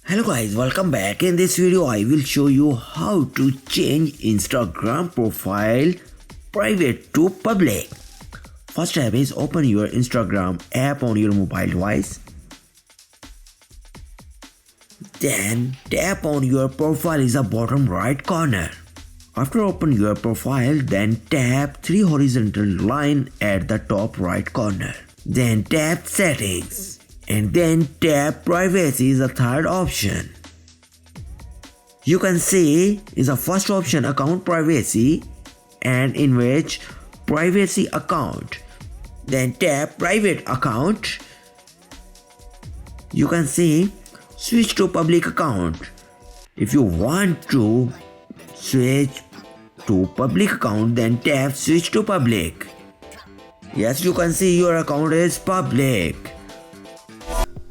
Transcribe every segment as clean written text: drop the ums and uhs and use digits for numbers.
Hello guys, welcome back. In this video I will show you how to change Instagram profile private to public. First step is open your Instagram app on your mobile device. Then tap on your profile in the bottom right corner. After open your profile, then tap three horizontal line at the top right corner. Then tap settings. And then tap privacy is the third option. You can see is the first option account privacy and in which privacy account. Then tap private account. You can see switch to public account. If you want to switch to public account, then tap switch to public. Yes, you can see your account is public.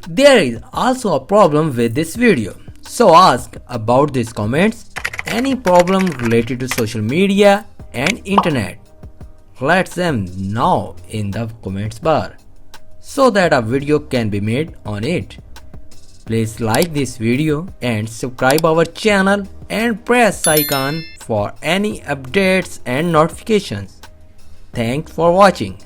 There is also a problem with this video, so ask about these comments any problem related to social media and internet. Let them know in the comments bar so that a video can be made on it. Please like this video and subscribe our channel and press icon for any updates and notifications. Thanks for watching.